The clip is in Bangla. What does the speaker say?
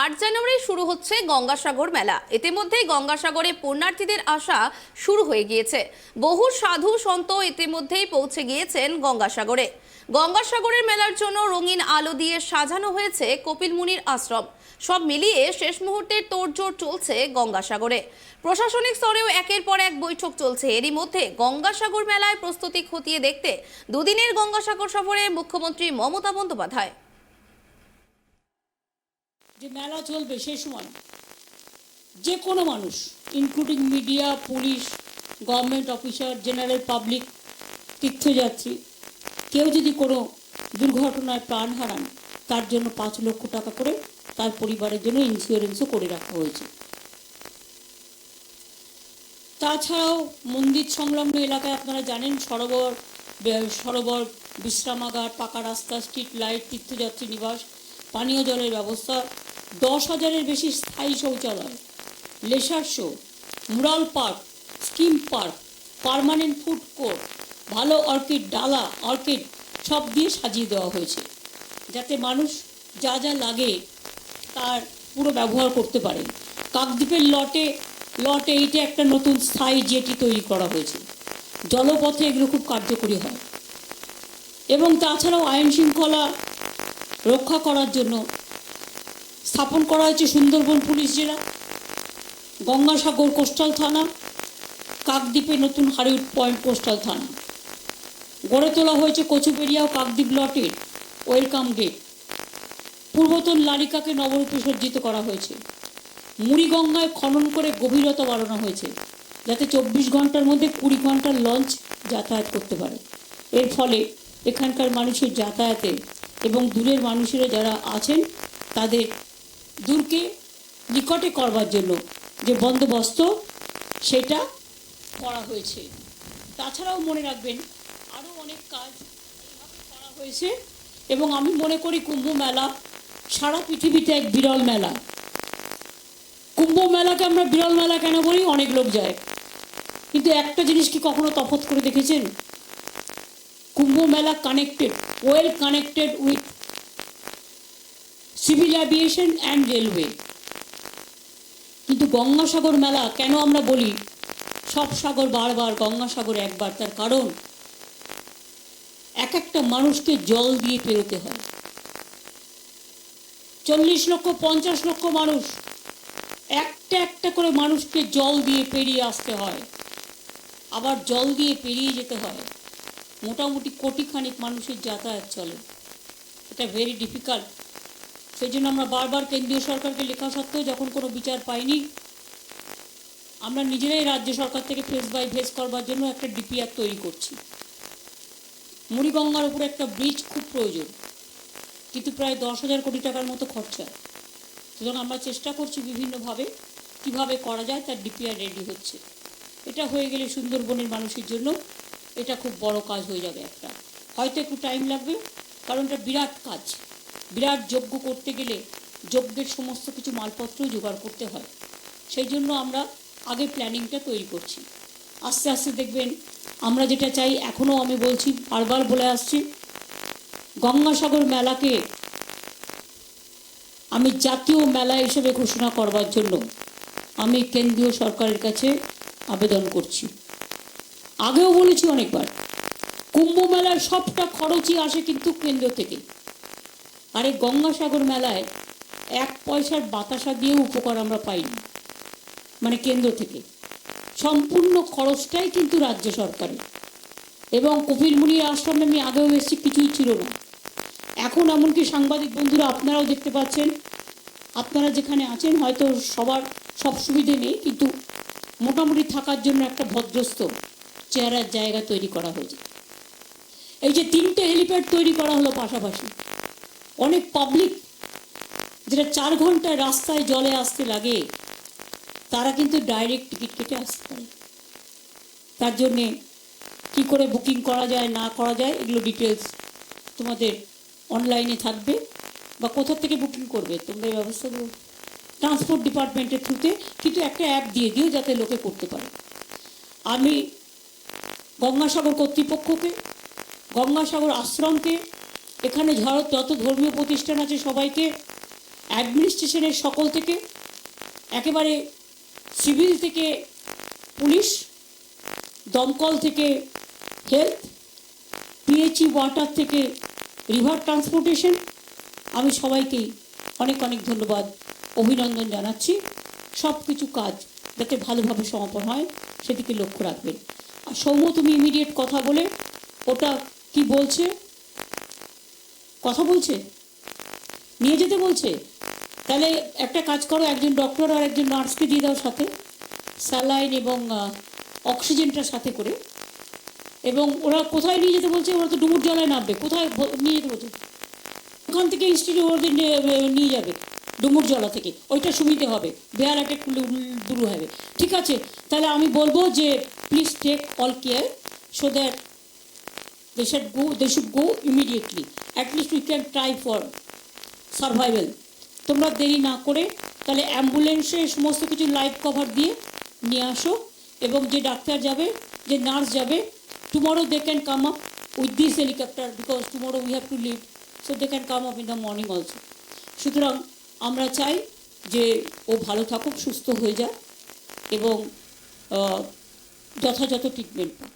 আট জানুয়ারি শুরু হচ্ছে গঙ্গাসাগর মেলা। ইতিমধ্যেই গঙ্গাসাগরে পুণ্যার্থীদের আসা শুরু হয়ে গিয়েছে। বহু সাধু সন্ত ইতিমধ্যেই পৌঁছে গিয়েছেন গঙ্গাসাগরে। গঙ্গাসাগরের মেলার জন্য রঙিন আলো দিয়ে সাজানো হয়েছে কপিল মুনির আশ্রম। সব মিলিয়ে শেষ মুহূর্তের তোড়জোড় চলছে গঙ্গাসাগরে। প্রশাসনিক স্তরেও একের পর এক বৈঠক চলছে। এরই মধ্যে গঙ্গাসাগর মেলায় প্রস্তুতি খতিয়ে দেখতে দুদিনের গঙ্গাসাগর সফরে মুখ্যমন্ত্রী মমতা বন্দ্যোপাধ্যায়। যে মেলা চলবে সে সময় যে কোনো মানুষ including media, police, government officer, general public, তীর্থযাত্রী কেউ যদি কোনো দুর্ঘটনায় প্রাণ হারান তার জন্য ৫ লক্ষ টাকা করে তার পরিবারের জন্য ইন্স্যুরেন্সও করে রাখা হয়েছে। তাছাড়াও মন্দির সংলগ্ন এলাকায় আপনারা জানেন সরোবর, বিশ্রামাগার, পাকা রাস্তা, স্ট্রিট লাইট, তীর্থযাত্রী নিবাস, পানীয় জলের ব্যবস্থা, 10,000-এর বেশি স্থায়ী শৌচালয়, laser show, mural park, scheme park, permanent food court, ভালো অর্কিড, ডালা অর্কিড সব দিয়ে সাজিয়ে দেওয়া হয়েছে যাতে মানুষ যা যা লাগে তার পুরো ব্যবহার করতে পারে। কাকদ্বীপের লটে 8-এ একটা নতুন স্থায়ী জেটি তৈরি করা হয়েছে। জলপথে এগুলো খুব কার্যকরী হয়। এবং তাছাড়াও আইন শৃঙ্খলা রক্ষা করার জন্য স্থাপন করা হয়েছে সুন্দরবন পুলিশ জেলা, গঙ্গাসাগর কোস্টাল থানা, কাকদ্বীপে নতুন হারিউড পয়েন্ট কোস্টাল থানা। গড়ে তোলা হয়েছে কচুবেড়িয়া ও কাকদ্বীপ লটের ওয়েলকাম গেট। পূর্বতন লারিকাকে নবরূপে সজ্জিত করা হয়েছে। মুড়িগঙ্গায় খনন করে গভীরতা বাড়ানো হয়েছে যাতে 24 ঘন্টার মধ্যে 20 ঘন্টার লঞ্চ যাতায়াত করতে পারে। এর ফলে এখানকার মানুষের যাতায়াতে এবং দূরের মানুষেরা যারা আছেন তাদের দূরকে নিকটে করবার জন্য যে বন্দোবস্ত সেটা করা হয়েছে। তাছাড়াও মনে রাখবেন আরও অনেক কাজ করা হয়েছে এবং আমি মনে করি কুম্ভ মেলা সারা পৃথিবীতে এক বিরল মেলা। কুম্ভ মেলাকে আমরা বিরল মেলা কেন বলি? অনেক লোক যায়, কিন্তু একটা জিনিস কি কখনো তফাৎ করে দেখেছেন? কুম্ভ মেলা connected, well connected with civil aviation and railway. কিন্তু গঙ্গাসাগর মেলা কেন আমরা বলি সব সাগর বারবার, গঙ্গাসাগর একবার? তার কারণ এক একটা মানুষকে জল দিয়ে পেরোতে হয়। 40 লক্ষ 50 লক্ষ মানুষ, একটা একটা করে মানুষকে জল দিয়ে পেরিয়ে আসতে হয়, আবার জল দিয়ে পেরিয়ে যেতে হয়। মোটামুটি কোটিখানিক মানুষের যাতায়াত চলে। এটা ভেরি ডিফিকাল্ট। সেই জন্য আমরা বারবার কেন্দ্রীয় সরকারকে লেখা সত্ত্বেও যখন কোনো বিচার পাইনি, আমরা নিজেরাই রাজ্য সরকার থেকে ফেস বাই ফেস করবার জন্য একটা ডিপিআর তৈরি করছি। মুড়িগঙ্গার উপরে একটা ব্রিজ খুব প্রয়োজন, কিন্তু প্রায় 10,000 কোটি টাকার মতো খরচা। সুতরাং আমরা চেষ্টা করছি বিভিন্নভাবে কিভাবে করা যায়, তার ডিপিআর রেডি হচ্ছে। এটা হয়ে গেলে সুন্দরবনের মানুষের জন্য এটা খুব বড় কাজ হয়ে যাবে। একটা হয়তো একটু টাইম লাগবে, কারণ এটা বিরাট কাজ। বিরাট যজ্ঞ করতে গেলে যজ্ঞের সমস্ত কিছু মালপত্রও জোগাড় করতে হয়। সেই জন্য আমরা আগে প্ল্যানিংটা তৈরি করছি। আস্তে আস্তে দেখবেন আমরা যেটা চাই, এখনও আমি বলছি, বারবার বলে আসছি, গঙ্গাসাগর মেলাকে আমি জাতীয় মেলা হিসেবে ঘোষণা করবার জন্য আমি কেন্দ্রীয় সরকারের কাছে আবেদন করছি। আগেও বলেছি অনেকবার, কুম্ভ মেলার সবটা খরচই আসে কিন্তু কেন্দ্র থেকে। আর এই গঙ্গাসাগর মেলায় 1 পয়সার বাতাসা দিয়েও উপকার আমরা পাইনি, মানে কেন্দ্র থেকে। সম্পূর্ণ খরচটাই কিন্তু রাজ্য সরকারের। এবং কপিল মুনির আশ্রমে আমি আগেও এসেছি, কিছুই ছিল না। এখন এমনকি সাংবাদিক বন্ধুরা আপনারাও দেখতে পাচ্ছেন, আপনারা যেখানে আছেন হয়তো সবার সব সুবিধে নেই, কিন্তু মোটামুটি থাকার জন্য একটা ভদ্রস্থ চেহারার জায়গা তৈরি করা হয়েছে। এই যে 3টে হেলিপ্যাড তৈরি করা হলো পাশাপাশি, অনেক পাবলিক যেটা 4 ঘন্টায় রাস্তায় জলে আসতে লাগে তারা কিন্তু ডাইরেক্ট টিকিট কেটে আসতে পারে। তার জন্যে কী করে বুকিং করা যায় না করা যায় এগুলো ডিটেলস তোমাদের অনলাইনে থাকবে, বা কোথা থেকে বুকিং করবে তোমরা এই ব্যবস্থাগুলো ট্রান্সপোর্ট ডিপার্টমেন্টের থ্রুতে, কিন্তু একটা অ্যাপ দিয়ে দিও যাতে লোকে করতে পারে। আমি গঙ্গাসাগর কর্তৃপক্ষকে, গঙ্গাসাগর আশ্রমকে, এখানে যত ধর্মীয় প্রতিষ্ঠান আছে সবাইকে অ্যাডমিনিস্ট্রেশনের সকল থেকে, একেবারে সিভিল থেকে পুলিশ, দমকল থেকে হেলথ, পিএইচই ওয়াটার থেকে রিভার ট্রান্সপোর্টেশন, আমি সবাইকেই অনেক অনেক ধন্যবাদ, অভিনন্দন জানাচ্ছি। সব কিছু কাজ যাতে ভালোভাবে সমাপন হয় সেদিকে লক্ষ্য রাখবেন। আর সৌম্য, তুমি ইমিডিয়েট কথা বলে ওটা কি বলছে, কথা বলছে, নিয়ে যেতে বলছে, তাহলে একটা কাজ করো, একজন ডক্টর আর একজন নার্সকে দিয়ে দাও সাথে, স্যালাইন এবং অক্সিজেনটা সাথে করে। এবং ওরা কোথায় নিয়ে যেতে বলছে? ওরা তো ডুমুর জলায় নামবে, কোথায় নিয়ে যেতে বলছে? ওখান থেকে ইনস্টিটিউট ওদের নিয়ে যাবে, ডুমুর জলা থেকে, ওইটা সুবিধে হবে, বেয়ার অ্যাটাক দূর হবে। ঠিক আছে, তাহলে আমি বলবো যে please take all care so that they should go immediately. At least we can try for survival. তোমরা দেরি না করে তাহলে অ্যাম্বুলেন্সে সমস্ত কিছু লাইফ কভার দিয়ে নিয়ে আসো, এবং যে ডাক্তার যাবে, যে নার্স যাবে, tomorrow they can come up with this helicopter, because tomorrow we have to leave, so they can come up in the morning also. সুতরাং আমরা চাই যে ও ভালো থাকুক, সুস্থ হয়ে যাক এবং যথাযথ ট্রিটমেন্ট পাক।